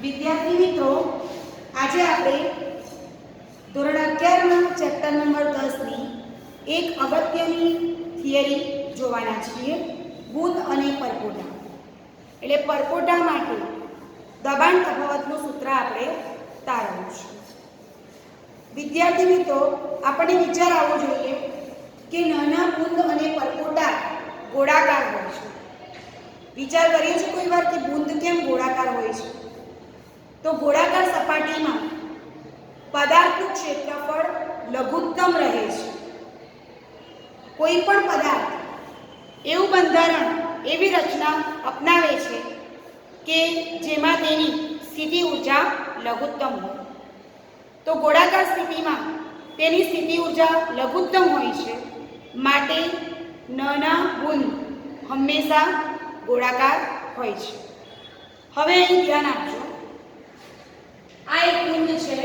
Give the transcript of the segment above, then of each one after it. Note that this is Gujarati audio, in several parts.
વિદ્યાર્થી મિત્રો, આજે આપણે ધોરણ 11 ચેપ્ટર નંબર 10 ની એક અગત્યની થિયરી જોવાના છીએ, બુંદ અને પરપોટા. એટલે પરપોટા માટે દબાણ તફાવતનું સૂત્ર આપણે તારવવું છે. વિદ્યાર્થી મિત્રો, આપણને વિચાર આવવો જોઈએ કે નાના બુંદ અને પરપોટા ગોળાકાર હોય છે. વિચાર કરીએ છીએ કોઈ વાર કે બુંદ કેમ ગોળાકાર હોય છે? તો ગોળાકાર સપાટીમાં પદાર્થનું ક્ષેત્રફળ લઘુત્તમ રહે છે. કોઈ પણ પદાર્થ એવું બંધારણ, એવી રચના અપનાવે છે કે જેમાં તેની સ્થિતિ ઊર્જા લઘુત્તમ હોય. તો ગોળાકાર સ્થિતિમાં તેની સ્થિતિ ઊર્જા લઘુત્તમ હોય છે, માટે નાના બુંદ હંમેશા ગોળાકાર હોય છે. હવે અહીં ધ્યાન આપજો, આ એક બુંદ છે,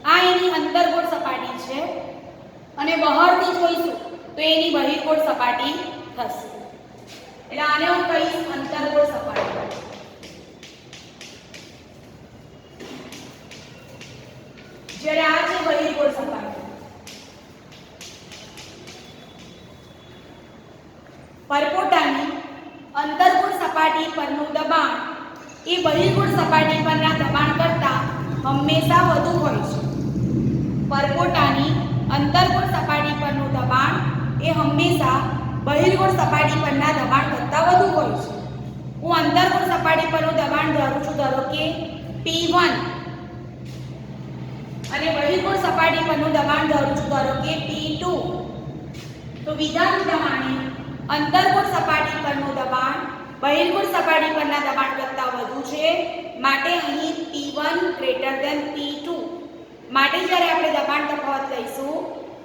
આ એની અંતર્ગોળ સપાટી છે અને બહારથી જોઈશું તો એની બહિર્ગોળ સપાટી થશે. એટલે આને હું કહીશ અંતર્ગોળ સપાટી. જ્યારે આ છે બહિર્ગોળ સપાટી. પરપોટાની અંતર્ગોળ સપાટી પરનું દબાણ એ બહિર્ગોળ સપાટી પરના દબાણ કરતાં હંમેશા વધુ હોય છે. પરપોટાની અંતર્ગોળ સપાટી પરનું દબાણ એ હંમેશા બહિર્ગોળ સપાટી પરના દબાણ કરતાં વધુ હોય છે. હું અંતર્ગોળ સપાટી પરનું દબાણ ધારું છું, ધારો કે P1, અને બહિર્ગોળ સપાટી પરનું દબાણ ધારું છું, ધારો કે P2. તો વિધાન પ્રમાણે અંતર્ગોળ સપાટી પરનું દબાણ બહિર્ગોળ સપાટી પરના દબાણ કરતાં વધુ છે, માટે અહીં P1 > P2. માટે જ્યારે આપણે દબાણ તફાવત લઈશું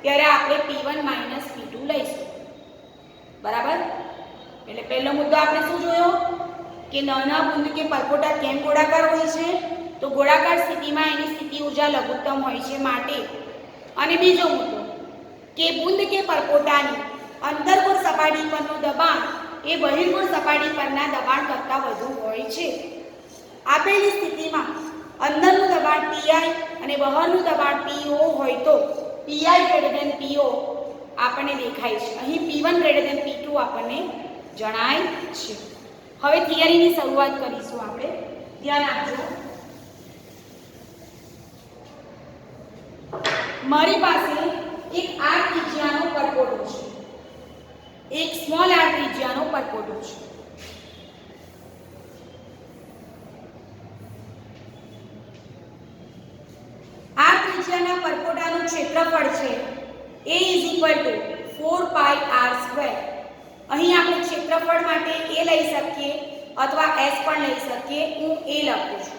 ત્યારે આપણે P1 - P2 લઈશું. બરાબર? એટલે પહેલો મુદ્દો આપણે શું જોયો કે નાના બુંદ કે પરપોટા કેમ ગોળાકાર હોય છે? તો ગોળાકાર સ્થિતિમાં એની સ્થિતિ ઊર્જા લઘુત્તમ હોય છે, માટે. અને બીજો મુદ્દો કે બુંદ કે પરપોટાની અંતર્ગોળ સપાટી પરનું દબાણ એ બહિર્ગોળ સપાટી પરના દબાણ કરતાં વધુ હોય છે. આપેલી સ્થિતિમાં અંદરનું દબાણ Pi અને બહારનું દબાણ P0 હોય તો Pi > P0 આપણને દેખાય છે. અહીં P1 > P2 આપણને જણાય છે. હવે થિયરીની શરૂઆત કરીશું આપણે. ધ્યાન આપજો. મારી પાસે એક r ત્રિજ્યાનો પરપોટો છે, એક સ્મોલ r ત્રિજ્યાનો પરપોટો છે. r ત્રિજ્યાના પરપોટાનું ક્ષેત્રફળ છે A = 4πr². અહીં આપણે ક્ષેત્રફળ માટે a લઈ શકીએ અથવા s પણ લઈ શકીએ. હું a લખું છું.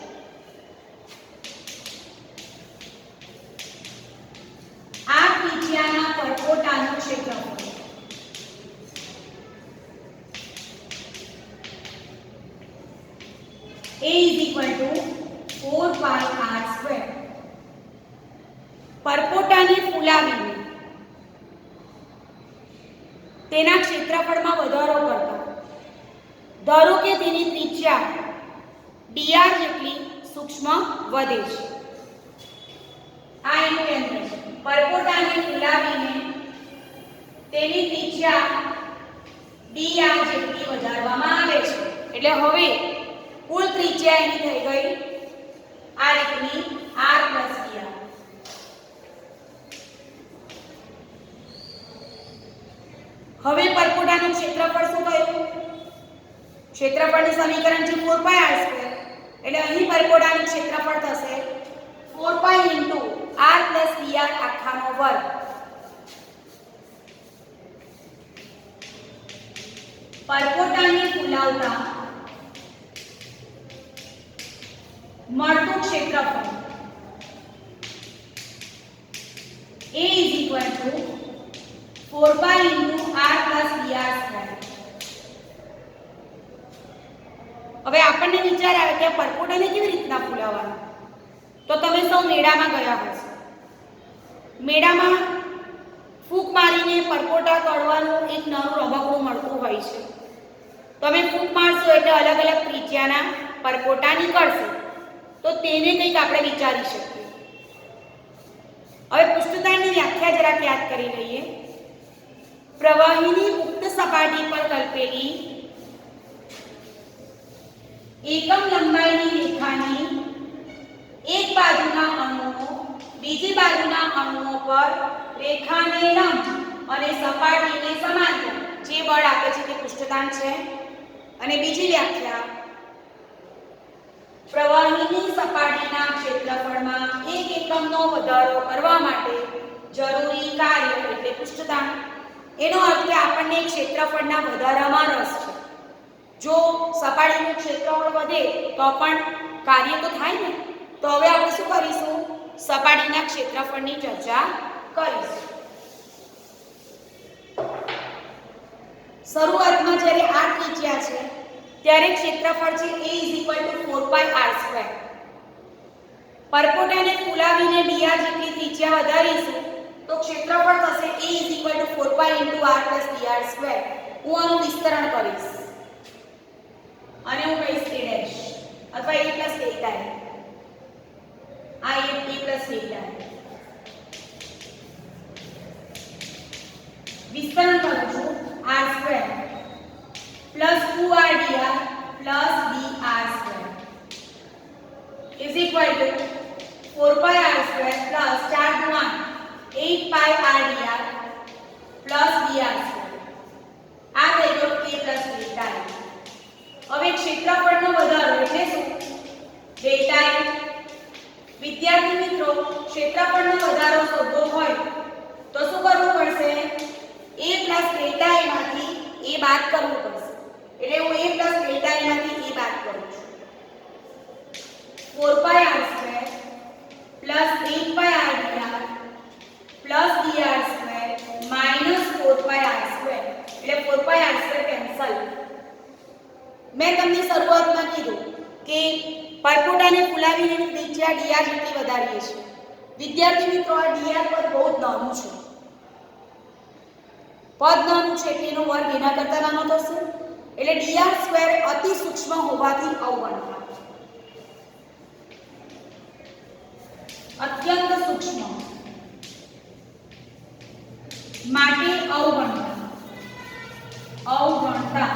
આ ત્રિજ્યાના પરપોટાનું ક્ષેત્રફળ A = 4πr². પરપોટાને ફૂલાવીને તેના ક્ષેત્રફળમાં વધારો કરતા ધારો કે તેની ત્રિજ્યા dr જેટલી સૂક્ષ્મ વધે છે. આ એનું કેન્દ્ર છે. પરપોટાને ફૂલાવીને તેની ત્રિજ્યા dr જેટલી વધારવામાં આવે છે. એટલે હવે કુલ ત્રિજ્યા એની થઈ ગઈ આ રીતની r + dr. હવે પરપોટાનું ક્ષેત્રફળ શું થયું? ક્ષેત્રફળનું સમીકરણ છે 4πr². એટલે અહીં પરપોટાનું ક્ષેત્રફળ થશે 4π × r + dr આખાનો વર્ગ. પરપોટાને ફૂલાવતા મળતું ક્ષેત્રફળ A = 4π × r + dr². હવે આપણને વિચાર આવે કે પરપોટાને કેવી રીતના ફૂલાવવાનું? તો તમે સૌ મેળામાં ગયા હશો. મેળામાં ફૂંક મારીને પરપોટા તોડવાનું એક નાનું રમકડું મળતું હોય છે. તમે ફૂંક મારશો એટલે અલગ અલગ ત્રિજ્યાના પરપોટા નીકળશે, તો તેને કંઈક આપણે વિચારી શકીએ. હવે પૃષ્ઠતાણની વ્યાખ્યા જરાક યાદ કરી લઈએ. પ્રવાહીની મુક્ત સપાટી પર કલ્પેલી એકમ લંબાઈની રેખાની એક બાજુના અણુઓ બીજી બાજુના અણુઓ પર રેખાને લંબ અને સપાટીને સમાંતર જે બળ આપે છે તે પૃષ્ઠતાણ છે. અને બીજી વ્યાખ્યા, પ્રવાહીની સપાટીના ક્ષેત્રફળમાં એક એકમનો વધારો કરવા માટે જરૂરી કાર્ય એટલે પૃષ્ઠતાણ. એનો અર્થ કે આપણને ક્ષેત્રફળના વધારામાં રસ છે. જો સપાટીનું ક્ષેત્રફળ વધે તો પણ કાર્ય તો થાય ને. તો હવે આપણે શું કરીશું? સપાટીના ક્ષેત્રફળની ચર્ચા કરીશું. શરૂઆતમાં જ્યારે આ ત્રિજ્યા છે ત્યારે ક્ષેત્રફળ છે a = 4πr². પરપોટાને ફુલાવીને dr જેટલી ત્રિજ્યા વધારીશું તો ક્ષેત્રફળ થશે a = 4π × r + dr². હું આનું વિસ્તરણ કરીશ અને હું કહીશ a' અથવા a + ડેલ્ટા a. આ a + ડેલ્ટા a. વિસ્તરણ કરું છું. r² + 2rdr + dr² = 4πr² + 4 × 8πrdr + dr². આ થઈ ગયો a + ડેલ્ટા a. હવે ક્ષેત્રફળનો વધારો એટલે શું? Delta a. વિદ્યાર્થી મિત્રો, ક્ષેત્રફળનો વધારો શોધવો હોય તો શું કરવું પડશે? a + ડેલ્ટા a માંથી a બાદ કરવું પડશે. એટલે હું a + ડેલ્ટા a માંથી a બાદ કરું છું. 4πr² + 8πrdr + dr² - 4πr². એટલે 4πr² કેન્સલ. મેં તમને શરૂઆતમાં કીધું કે પરપોટાને ફુલાવીને ત્રિજ્યા dr જેટલી વધારીએ છીએ. વિદ્યાર્થી મિત્રો, આ dr પદ બહુ જ નાનું છે. પદ નાનું છે એટલે એનો વર્ગ એના કરતા નાનો થશે. એટલે dr² અતિ સૂક્ષ્મ હોવાથી અવગણતા. અત્યંત સૂક્ષ્મ માટે અવગણતા.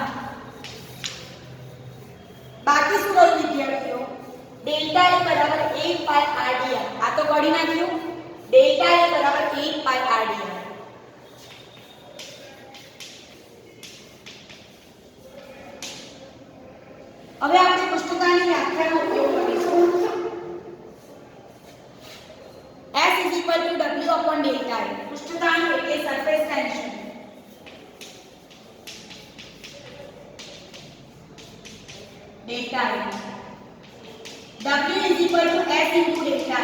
બાકી શું રહ્યું વિદ્યાર્થીઓ? Delta a = 8πrdr. આ તો કાઢી નાખ્યું. Delta a = 8πrdr. હવે આપણે પૃષ્ઠતાણની વ્યાખ્યાનો ઉપયોગ કરીશું. S = W/delta A. પૃષ્ઠતાણ એટલે surface tension. Delta A. W = S × delta A.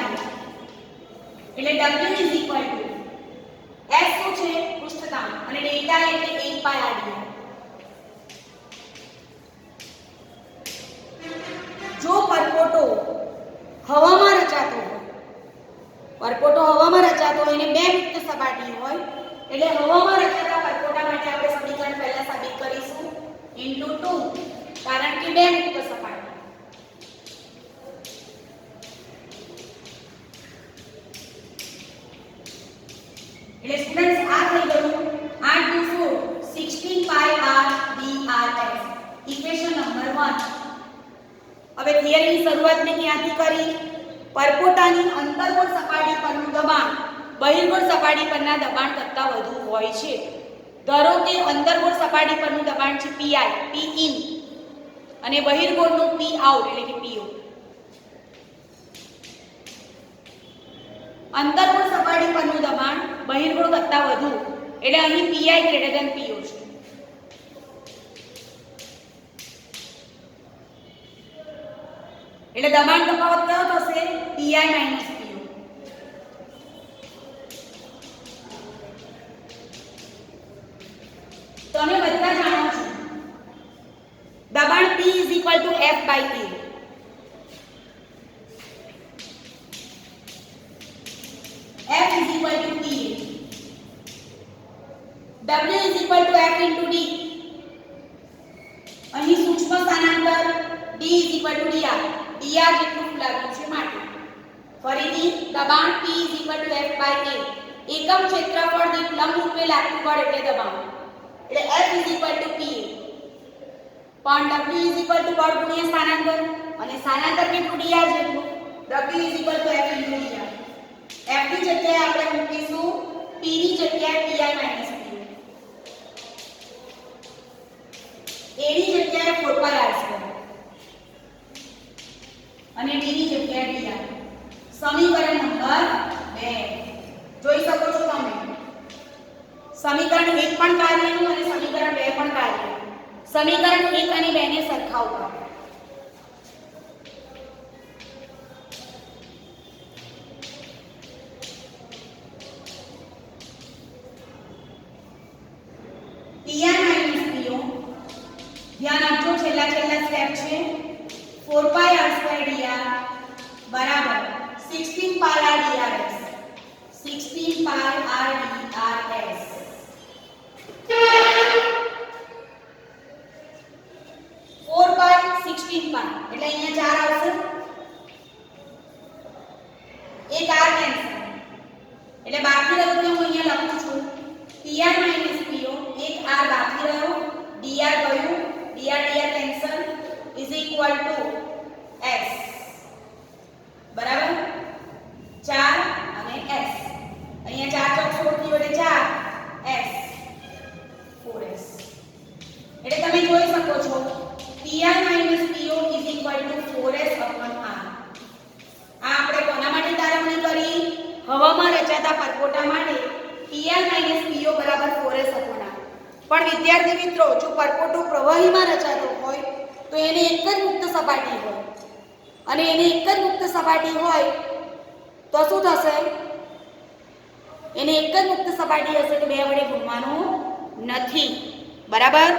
એટલે W = S શું છે? પૃષ્ઠતાણ. અને ડેલ્ટા A એટલે 8πrdr. જો પરપોટો હવામાં રચાતો હોય અને બે મુક્ત સપાટી હોય એટલે હવામાં રચાતા પરપોટા માટે આપણે સમીકરણ પહેલા સાબિત કરીશું × 2, કારણ કે બે મુક્ત સપાટી. એટલે સ્ટુડન્ટ્સ આ થઈ ગયું 8 × 4 16πr/drs. Equation number 1. હવે થિયરીની શરૂઆત મેં ક્યાંથી કરી? પરપોટાની અંતર્ગોળ સપાટી પરનું દબાણ બહિર્ગોળ સપાટી પરના દબાણ કરતાં વધુ હોય છે. ધારો કે અંતર્ગોળ સપાટી પરનું દબાણ છે Pi, Pin અને બહિર્ગોળનું Pout એટલે કે Po. અંતર્ગોળ સપાટી પરનું દબાણ બહિર્ગોળ કરતાં વધુ એટલે અહીં Pi > Po છે. એટલે દબાણ તફાવત કયો થશે? Pi - Po. તમે બધા જાણો છો દબાણ P = F/A. F = PA. W = F × D. અહીં સૂક્ષ્મ સ્થાનાંતર d dr dr જેટલું ફૂલાવ્યું છે માટે ફરીથી દબાણ p f/a એકમ ક્ષેત્રફળ દીઠ લંબરૂપે લાગતું બળ એટલે દબાણ એટલે F pa પણ W બળ ગુણ્યા સ્થાનાંતર અને સ્થાનાંતર કેટલું dr જેટલું W F × dr F ની જગ્યાએ આપણે મૂકીશું P ની જગ્યાએ pi - p A ની જગ્યાએ 4πr² અને D ની જગ્યાએ dr સમીકરણ નંબર 2 જોઈ શકો છો તમે સમીકરણ 1 પણ કાર્યનું અને સમીકરણ 2 પણ કાર્યનું સમીકરણ 1 અને 2 ને સરખાવતા ધ્યાન આપજો છેલ્લા સ્ટેપ છે 4πr² dr બરાબર 16πr drs 16πr drs 4π 16π એટલે અહીંયા 4 આવશે એક r કેન્સલ એટલે બાકી રહ્યું તો હું અહીંયા લખું છું pr - po એક r બાકી રહ્યો dr ગયું dr cancel is equal to s બરાબર 4 અને s અહીંયા 4 ચોક 16 થી વડે 4 s 4s એટલે તમે જોઈ શકો છો pr - po is equal to 4s r આ આપણે કોના માટે તારવણી કરી હવામાં રચાતા પરપોટા માટે pr - po બરાબર 4s r પણ વિદ્યાર્થી મિત્રો જો પરપોટો પ્રવાહીમાં રચાતો હોય તો એને એક જ મુક્ત સપાટી હોય અને એને એક જ મુક્ત સપાટી હોય તો શું થશે એને એક જ મુક્ત સપાટી હશે તો બે વડે ગુણવાનું નથી બરાબર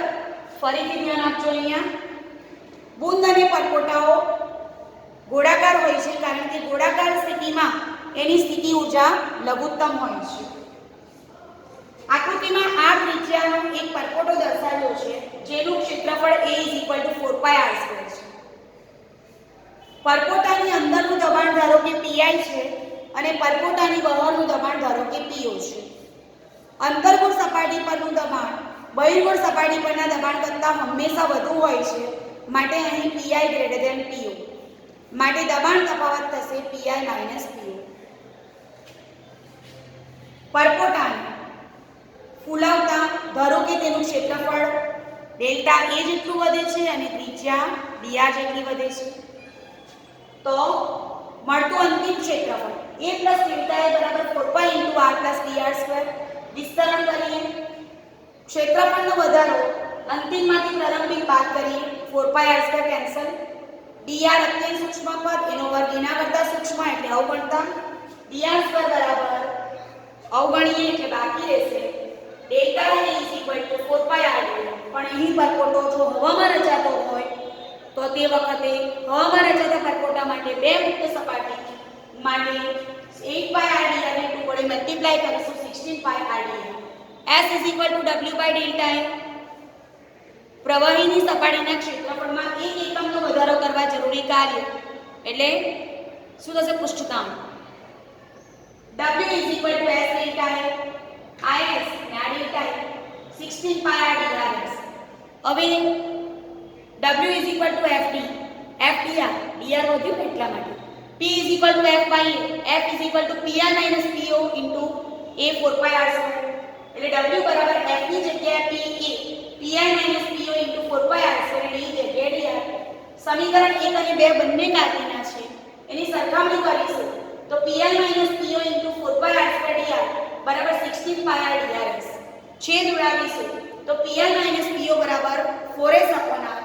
ફરીથી ધ્યાન આપજો અહીંયા બુંદ અને પરપોટાઓ ગોળાકાર હોય છે કારણ કે ગોળાકાર સ્થિતિમાં એની સ્થિતિ ઊર્જા લઘુત્તમ હોય છે આકૃતિમાં આ ત્રિજ્યાનો એક પરપોટો દર્શાવ્યો છે જેનું ક્ષેત્રફળ A = 4πr² છે પરપોટાની અંદરનું દબાણ ધારો કે pi છે અને પરપોટાની બહારનું દબાણ ધારો કે po છે અંતર્ગોળ સપાટી પરનું દબાણ બહિર્ગોળ સપાટી પરના દબાણ કરતાં હંમેશા વધુ હોય છે માટે અહીં pi > po માટે દબાણ તફાવત થશે pi - po પરપોટાને ફૂલાવતા ધારો કે તેનું ક્ષેત્રફળ ડેલ્ટા a જેટલું વધે છે અને ત્રિજ્યા dr જેટલી વધે છે તો મળતું અંતિમ ક્ષેત્રફળ a + ડેલ્ટા a બરાબર 4π × r + dr² વિસ્તરણ કરીએ ક્ષેત્રફળનો વધારો અંતિમમાંથી પ્રારંભિક બાદ કરીએ 4πr² કેન્સલ dr અત્યંત સૂક્ષ્મ પદ એનો વર્ગ એના કરતા સૂક્ષ્મ એટલે અવગણતા dr² બરાબર અવગણીએ એટલે બાકી રહેશે ડેલ્ટા a = 4πr પણ અહીં પરપોટો જો હવામાં રચાતો હોય તો તે વખતે હવામાં રચાતા પરપોટા માટે બે મુક્ત સપાટી માટે 8πr dr ને 2 વડે મલ્ટીપ્લાય કરીશું 16πr dr s = w/Δ a પ્રવાહીની સપાટીના ક્ષેત્રફળમાં 1 એકમનો વધારો કરવા જરૂરી કાર્ય એટલે શું થશે પૃષ્ઠતાણ w = s Δ a is delta 16πr drs હવે w = fd fdr dr વધ્યું એટલા માટે p = f/a f = pr - po * a 4πr² એટલે w બરાબર f ની જગ્યાએ p a pi - po * 4πr² d જગ્યાએ dr સમીકરણ 1 અને 2 બંને કાર્યના છે એની સરખામણી કરીશું તો pi - po * 4πr² dr બરાબર 16πr drs છેદ ઉડાવીશું તો pi - po બરાબર 4s r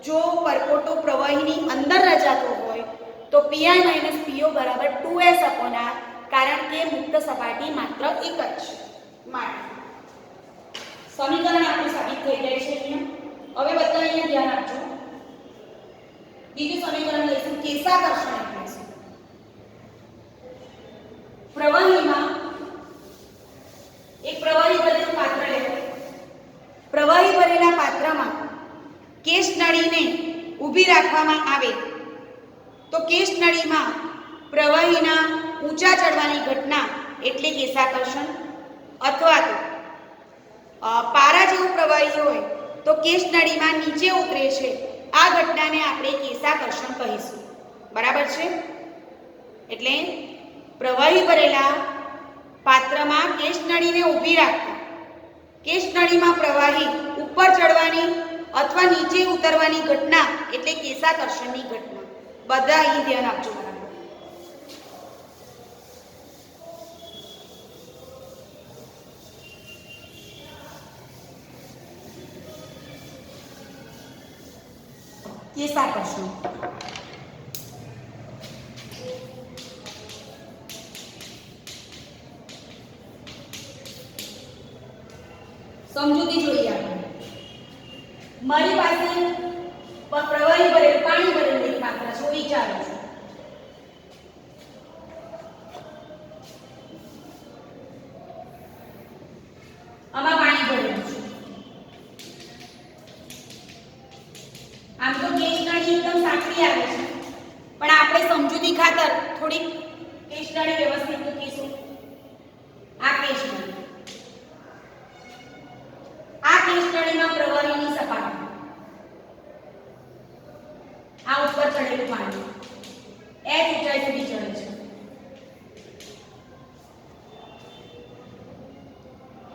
જો પરપોટો પ્રવાહીની અંદર રચાતો હોય તો pi - po બરાબર 2s r કારણ કે મુક્ત સપાટી માત્ર એક જ છે માટે સમીકરણ આપણું સાબિત થઈ જાય છે અહીંયા હવે બધા અહીંયા ધ્યાન આપજો બીજું સમીકરણ લઈશું કેશાકર્ષણ એટલે શું પ્રવાહીમાં એક પ્રવાહી ભરેલું પાત્ર લેવું પ્રવાહી ભરેલા પાત્રમાં કેશ ઊભી રાખવામાં આવે તો કેશનળીમાં પ્રવાહીના ઊંચા ચડવાની ઘટના એટલે કેશાકર્ષણ, અથવા તો પારા જેવું પ્રવાહી હોય તો કેશનળીમાં નીચે ઉતરે છે, આ ઘટનાને આપણે કેશાકર્ષણ કહીશું. બરાબર છે? એટલે પ્રવાહી ભરેલા પાત્રમાં કેશનળીને ઊભી રાખતા કેશનળીમાં પ્રવાહી ઉપર ચડવાની અથવા નીચે ઉતરવાની ઘટના એટલે કેશાકર્ષણની ઘટના. બધા અહીં ધ્યાન આપજો. બરાબર. કેશાકર્ષણ સમજૂતી જોઈએ આપણે. મારી પાસે પ્રવાહી ભરેલ પાણી ભરેલું એક પાત્ર છે. વિચારો છો આમાં પાણી ભરેલું છે. આમ તો કેશનળી એકદમ સાંકડી આવે છે, પણ આપણે સમજૂતી ખાતર થોડીક કેશનળી વ્યવસ્થિત મૂકીશું. આ કેશનળી, આ કેશનળીમાં પ્રવાહીની સપાટી, આ ઉપર ચડેલું પાણી h ઊંચાઈ સુધી ચડે છે.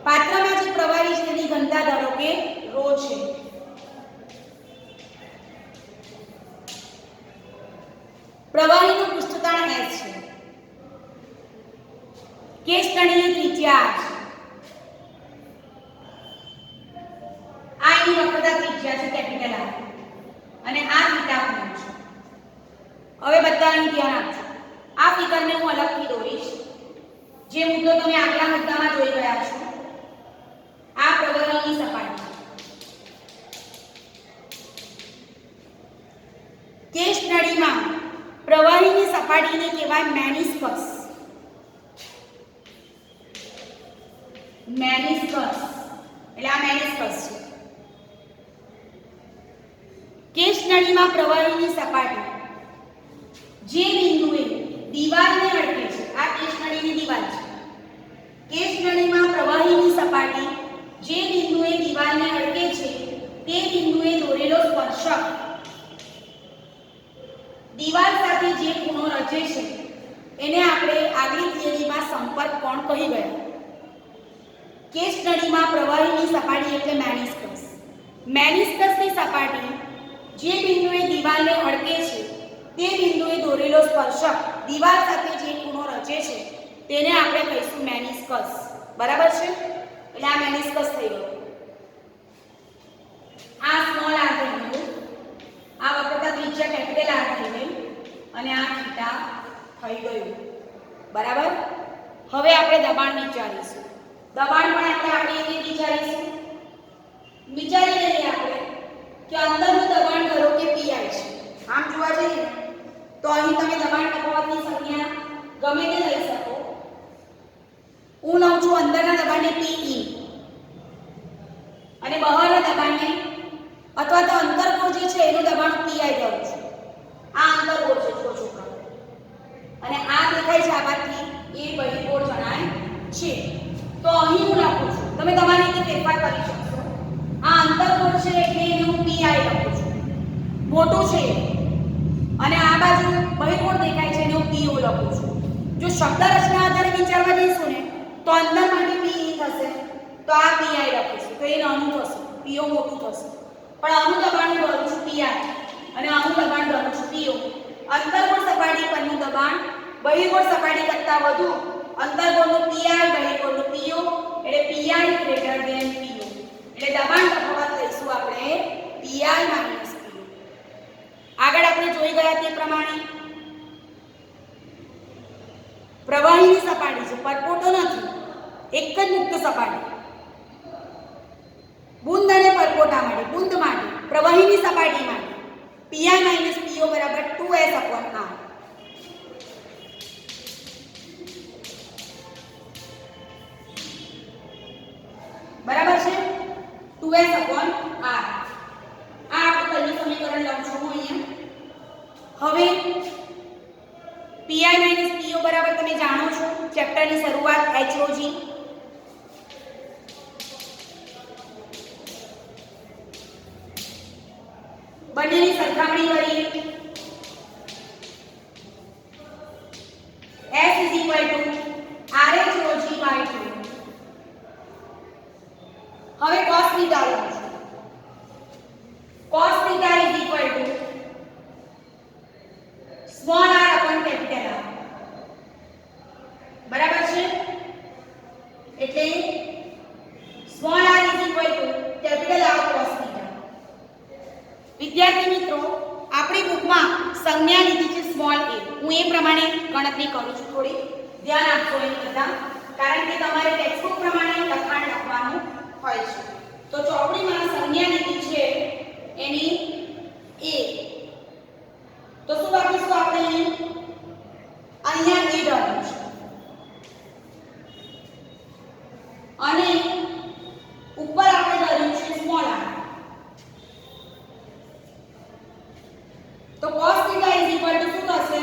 પાત્રમાં જે પ્રવાહી છે તેની ઘનતા ધારો કે ρ છે. પ્રવાહીનું પૃષ્ઠતાણ h છે. કેશનળીની ત્રિજ્યા છે. આ એની વક્રતા ત્રિજ્યા છે કેપિટલ R, અને આ થીટા ખૂણો છે. હવે બધા અહીં ધ્યાન આપજો. આ ફિગરને હું અલગથી દોરીશ. જે મુદ્દો તમે આગલા મુદ્દામાં જોઈ ગયા છો, આ પ્રવાહીની સપાટી, કેશનળીમાં પ્રવાહીની સપાટીને કહેવાય મેનિસ્કસ. મેનિસ્કસ એટલે આ મેનિસ્કસ છે. કેશનળીમાં પ્રવાહીની સપાટી જે બિંદુએ દીવાલને અડકે છે, આ કેશનળીની દીવાલ છે. કેશનળીમાં પ્રવાહીની સપાટી જે બિંદુએ દીવાલને અડકે છે તે બિંદુએ દોરેલો સ્પર્શક દીવાલ સાથે જે ખૂણો રચે છે એને આપણે આગલી થિયરીમાં સંપર્ક કોણ કહી ગયા. કેશનળીમાં પ્રવાહીની સપાટી એટલે મેનિસ્કસ. મેનિસ્કસની સપાટી જે બિંદુએ દીવાલને અડકે છે તે બિંદુએ દોરેલો સ્પર્શક દીવાલ સાથે જે ખૂણો રચે છે તેને આપણે કહીશું મેનિસ્કસ. બરાબર છે? એટલે આ મેનિસ્કસ થઈ ગયો. આ સ્મોલ r થઈ ગયું, આ વક્રતા ત્રિજ્યા કેપિટલ R થઈ ગઈ, અને આ થીટા થઈ ગયું. બરાબર? હવે આપણે દબાણ વિચારીશું. દબાણ પણ આપણે એ રીતે વિચારીશું. વિચારી લઈએ આપણે કે અંદરનું દબાણ ધારો કે pi છે. આમ જોવા જઈએ તો અહીં તમે દબાણ તફાવતની સંખ્યા ગમે તે લઈ શકો. હું લઉં છું અંદરના દબાણને P in અને બહારના દબાણને અથવા તો અંતરકોણ જે છે એનું દબાણ Pi કરું છું. આ અંતરકોણ છે છોકરા, અને આ દેખાય છે આ બાજુથી એ બહિર્ગોળ જણાય છે. તો અહીં હું લખું છું, તમે તમારી રીતે ફેરફાર કરી શકશો. આ અંતરકોણ છે એટલે એને હું Pi લખું છું, મોટું છે, અને આ બાજુ બહિર્ગોળ દેખાય છે એને હું Pu લખું છું. જો શબ્દ રચના આધારે વિચારવા જઈશું ને તો અંદર માટે P થશે, તો આ Pi લખીશું તો એ નાનું થશે, Pu મોટું થશે. પણ આનું દબાણ હું ધરું છું Pi અને આનું દબાણ ધરું છું Pu. અંતર્ગોળ સપાટી પરનું દબાણ બહિર્ગોળ સપાટી કરતાં વધુ, અંતર્ગોળનું Pi બહિર્ગોળનું Pu, એટલે Pi ગ્રેટર ધેન Pu. એટલે દબાણ તફાવત લઈશું આપણે Pi માઈનસ Pu. આગળ આપણે જોઈ ગયા તે પ્રમાણે પ્રવાહીની સપાટી છે, પરપોટો નથી, એક જ મુક્ત સપાટી. બુંદ અને પરપોટા માટે, બુંદ માટે, પ્રવાહીની સપાટી માટે Pi માઈનસ Pu બરાબર 2s upon r. બરાબર છે? 2s upon r. આ આપણે પહેલું સમીકરણ લઉં છું હું અહીંયા. હવે પીઆઈ માઇનસ પીઓ બરાબર તમે જાણો છો ચેપ્ટરની શરૂઆત એચઓજી બંનેની સરખામણી કરીએ S is equal to RHOG by 2 હવે cos theta લઉં છું cos theta is equal to small r upon capital R બરાબર છે એટલે small r is equal to capital R cos theta વિદ્યાર્થી મિત્રો આપણી બુકમાં સંજ્ઞા લીધી છે સ્મોલ a હું એ પ્રમાણે ગણતરી કરું છું થોડી ધ્યાન આપજો એ બધા કારણ કે તમારે ટેક્સ્ટબુક પ્રમાણે લખાણ લખવાનું હોય છે તો ચોપડીમાં સંજ્ઞા લીધી છે એની a તો શું લખીશું આપણે અહીંયા a દળવું છે અને ઉપર આપણે દળ્યું છે સ્મોલ r तो cos theta is equal to શું થશે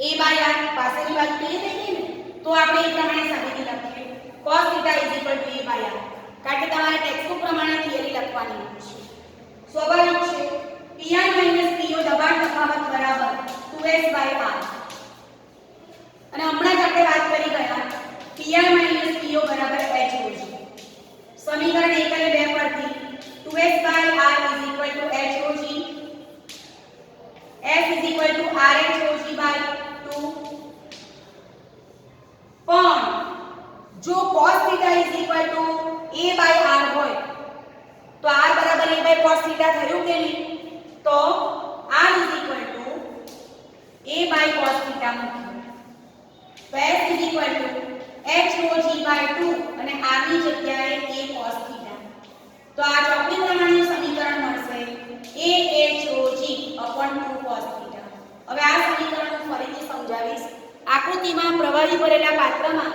a by r પાછળની બાજુ બે થઈ ગઈ ને તો આપણે એ પ્રમાણે સાબિતી લખીએ cos theta is equal to a by r કારણ કે તમારે ટેક્સ્ટબુક પ્રમાણે થિયરી લખવાની છે સ્વાભાવિક છે pi minus po દબાણ તફાવત બરાબર 2s by r અને હમણાં જ આપણે વાત કરી ગયા pi minus po બરાબર h હોવું સમીકરણ 1 અને 2 પરથી 2s by r is equal to h હોવું S is equal to RHOG by 2 પણ જો cos theta is equal to a by r હોય તો r બરાબર a by cos theta થયું કે નહીં તો r is equal to a by cos theta મૂક્યું તો S is equal to HOG by 2 અને r ની જગ્યાએ a cos theta તો આ ચોકડી પ્રમાણેનું સમીકરણ મળશે AHOG upon 2 cos theta હવે આ સમીકરણ હું ફરીથી સમજાવીશ આકૃતિમાં પ્રવાહી ભરેલા પાત્રમાં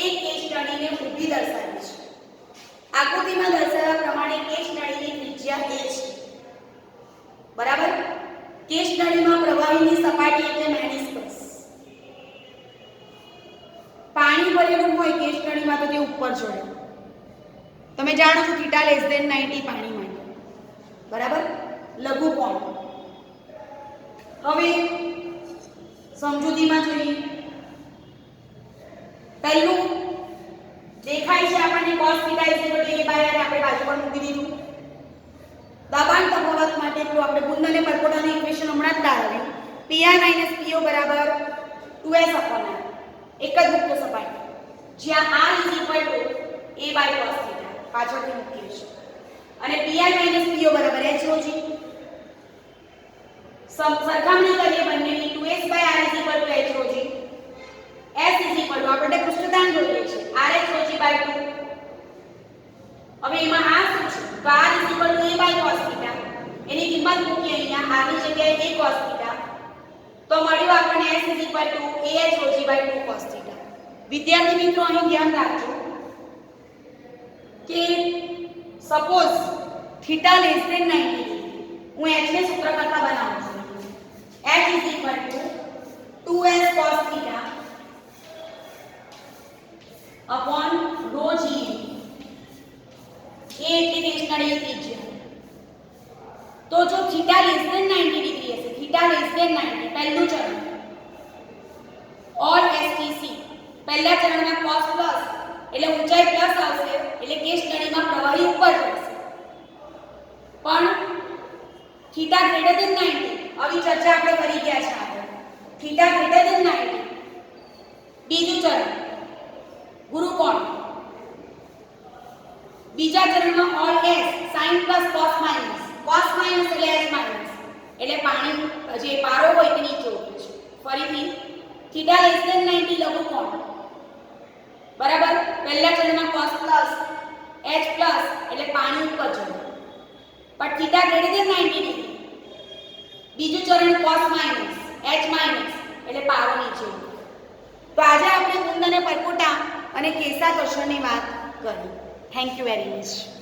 એક કેસ નળીને ઊભી દર્શાવી છે આકૃતિમાં દર્શાવ્યા પ્રમાણે કેસ નળીની ત્રિજ્યા a છે બરાબર કેસ નળીમાં પ્રવાહીની સપાટી એટલે મેનિસ્કસ પાણી ભરેલું હોય કેસ નળીમાં તો તે ઉપર ચડે તમે જાણો છો θ < 90 પાણી માટે બરાબર લઘુ કોણ હવે સમજૂતીમાં જોઈએ પહેલું દેખાય છે આપણને cos θ a by r આપણે બાજુ પર મૂકી દીધું દબાણ તફાવત માટે પેલું આપણે ગુંદ અને પરપોટાનું ઇક્વેશન હમણાં જ તારવ્યું pi - po બરાબર 2s upon r એક જ મુક્ત સપાટી જ્યાં r is equal to a by cos θ પાછળથી મૂકીએ છીએ અને pi - po બરાબર HOG સરખામણી કરીએ બંનેની 2s by r is equal to HOG s is equal to આપણે પૃષ્ઠતાણ જોઈએ છે RHOG by 2 હવે એમાં આ શું છે તો r is equal to a by cos θ એની કિંમત મૂકીએ અહીંયા r ની જગ્યાએ a cos θ તો મળ્યું આપણને s is equal to AHOG by 2 cos θ વિદ્યાર્થી મિત્રો અહીં ધ્યાન રાખજો કે સપોઝ θ < 90 હું h ને સૂત્ર કરતા બનાવું છું h is equal to 2s cos θ upon rho g a એટલે કેસ નળીની ત્રિજ્યા તો જો θ < 90 ડિગ્રી હશે θ < 90 પહેલું ચરણ ઓર STC પહેલા ચરણમાં cos પ્લસ એટલે ઊંચાઈ પ્લસ આવશે એટલે કેસ નળીમાં પ્રવાહી ઉપર જશે પણ θ > 90 આવી ચર્ચા આપણે કરી ગયા છે આગળ θ > 90 બીજું ચરણ ગુરુકોણ બીજા ચરણમાં all s sin plus cos minus એટલે s minus એટલે પાણી જે પારો હોય તે નીચે ઉતરે છે ફરીથી θ < 90 લઘુકોણ બરાબર પહેલા ચરણમાં cos plus h plus એટલે પાણી ઉપર ચડે પણ θ > 90 ડિગ્રી બીજું ચરણ cos minus h minus એટલે પારો નીચે તો આજે આપણે ગુંદ અને પરપોટા અને કેસા કર્ષણની વાત કરી થેન્ક યુ વેરી મચ